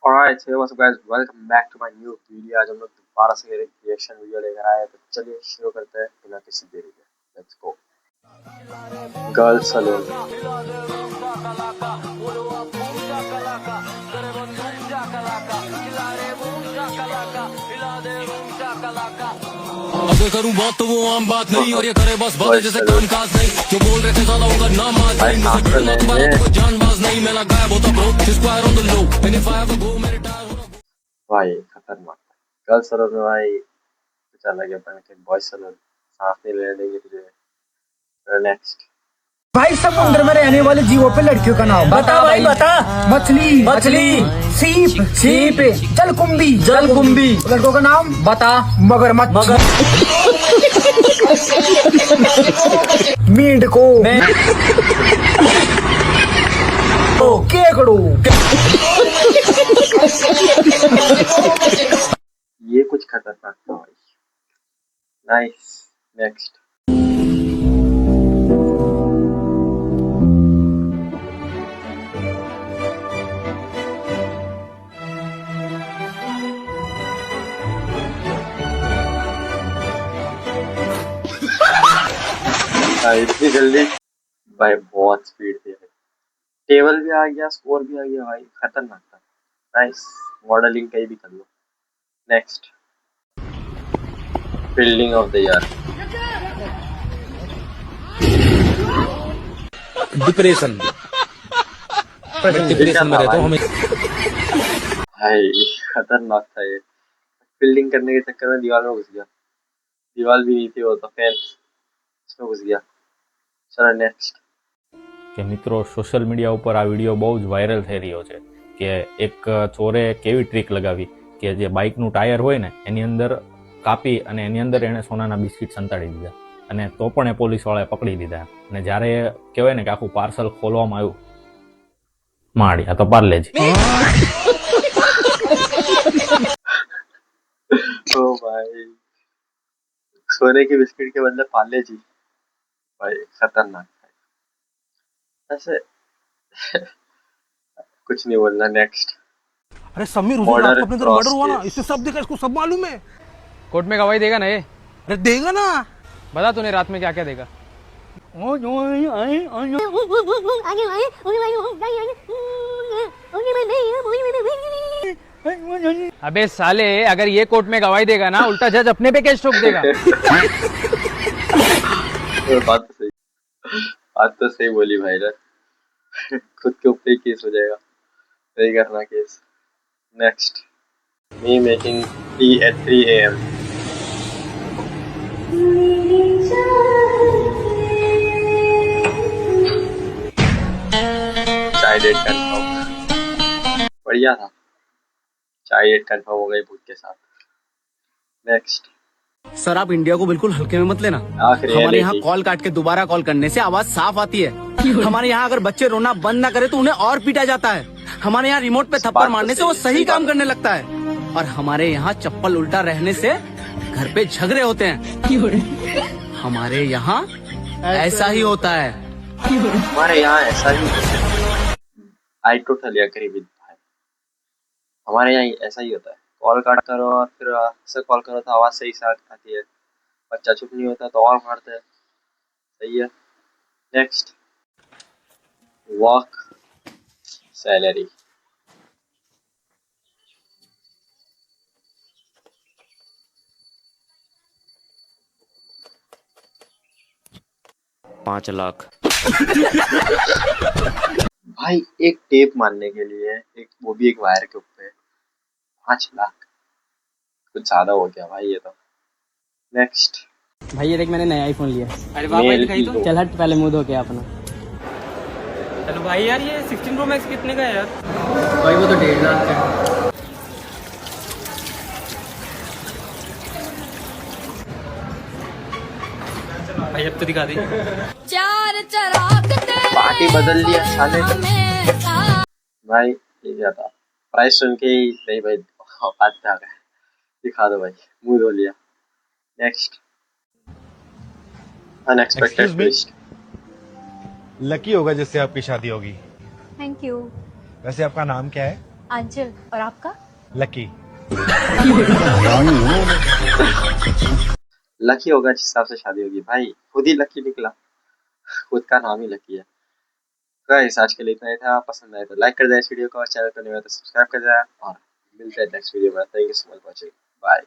Alright, so what's up guys, welcome back to my new video। आज हम लोग दोबारा से एक रिएक्शन वीडियो लेकर आए हैं, तो चलिए शुरू करते हैं बिना किसी देरी के। Let's go. Girls salon. अगर करूं बात तो वो आम बात नहीं, और ये करे बस बात जैसे काम काज नहीं। जो बोल रहे थे साला उनका नाम आज नहीं, मुझसे भिड़ना तुम्हारा तो कोई जानबाज नहीं। मेरा गायब होता bro, square on the low, and if I have a go मेरे टायर होना। भाई खतरनाक। गर्ल्स सलून में भाई कुछ अलग है, पर कि बॉयज सलून सांस नहीं लेने देंगे तुझे। नेक्स्ट भाई समुद्र में रहने वाले जीवों पे लड़कियों का नाम बता भाई बता। मछली मछली, सीप सीप, जलकुंभी जलकुंभी। लड़कों का नाम बता। मगरमच्छ मेंढको केकड़ू। ये कुछ खतरनाक था भाई। नाइस। नेक्स्ट इतनी जल्दी भाई, बहुत स्पीड थी भाई। टेबल भी आ गया, स्कोर भी आ गया भाई, खतरनाक था। नाइस। मॉडलिंग कहीं भी कर लो। Next fielding of the year. Depression depression में रहता हूं हमें। भाई खतरनाक था ये। फील्डिंग करने के चक्कर में दीवार में घुस गया। दीवार भी नहीं थी, वो तो फेंस उसमें घुस गया। चलो नेक्स्ट। કે મિત્રો સોશિયલ મીડિયા ઉપર આ વિડીયો બહુ જ વાયરલ થઈ રહ્યો છે કે એક ચોરે કેવી ટ્રીક લગાવી કે જે બાઇકનું ટાયર હોય ને એની અંદર કાપી અને એની અંદર એણે સોનાના બિસ્કિટ સંતાડી દીધા અને તો પણ એ પોલીસવાળાએ પકડી લીધા અને જ્યારે કહેવાય ને કે આખું પાર્સલ ખોલવામાં આવ્યું, માડી આ તો પાર્લેજી। ओ भाई, सोने के बिस्किट के बदले पाले जी। भाई खतरनाक है ऐसे। कुछ नहीं बोलना। नेक्स्ट। अरे समीर, उस दिन रात को अपने इधर मर्डर हुआ ना, इससे सब देखा, इसको सब मालूम है। कोर्ट में गवाही देगा ना ये? अरे देगा ना। बता तूने रात में क्या क्या देखा? अबे साले, अगर ये कोर्ट में गवाही देगा ना, उल्टा जज अपने पे केस ठोक देगा। बात तो सही, बात तो सही बोली भाई ना। खुद के ऊपर ही केस हो जाएगा, सही करना case. Next. Me making tea at 3 AM। चाय डेट कंफर्म। बढ़िया था। चाय डेट कंफर्म हो गई भूत के साथ। नेक्स्ट। सर आप इंडिया को बिल्कुल हल्के में मत लेना। हमारे यहाँ कॉल काट के दोबारा कॉल करने से आवाज साफ आती है। हमारे यहाँ अगर बच्चे रोना बंद ना करे तो उन्हें और पीटा जाता है। हमारे यहाँ रिमोट पे थप्पड़ मारने से वो सही काम करने लगता है। और हमारे यहाँ चप्पल उल्टा रहने से घर पे झगड़े होते हैं। हमारे यहाँ ऐसा ही होता है। हमारे यहाँ ऐसा ही। आई टोटली एग्री विद भाई। हमारे यहाँ ऐसा ही होता है। कॉल काट करो और फिर से कॉल करो तो आवाज सही से आती है। बच्चा चुप नहीं होता तो और मारते हैं। सही है। नेक्स्ट। Work salary. ₹5 लाख। भाई एक टेप मारने के लिए, एक वो भी एक वायर के ऊपर 5 लाख, कुछ ज्यादा हो गया भाई ये तो। नेक्स्ट। भाई ये देख, मैंने नया आईफोन लिया। अरे वाह भाई, दिखाई तो। चल हट, पहले मुंह धो के अपना। चलो भाई यार, ये 16 Pro Max कितने का है यार? भाई वो तो 1.5 लाख का। भाई अब तो दिखा दे। पार्टी बदल दिया साले ने। भाई ये क्या था? प्राइस सुन के ही नहीं भाई, औकात पे आ गए। दिखा दो भाई, मुंह धो लिया। नेक्स्ट। Unexpected twist. लकी होगा जिससे आपकी शादी होगी। Thank you. वैसे आपका नाम क्या है? आंचल। और आपका? लकी। लकी होगा जिस हिसाब से शादी होगी भाई, खुद ही लकी निकला, खुद का नाम ही लकी है। गाइस आज के लिए इतना ही था, पसंद आए तो लाइक कर दे इस वीडियो को और चैनल पर नए हो तो सब्सक्राइब कर दे और मिलते हैं नेक्स्ट वीडियो में। Thank you so much for watching, bye.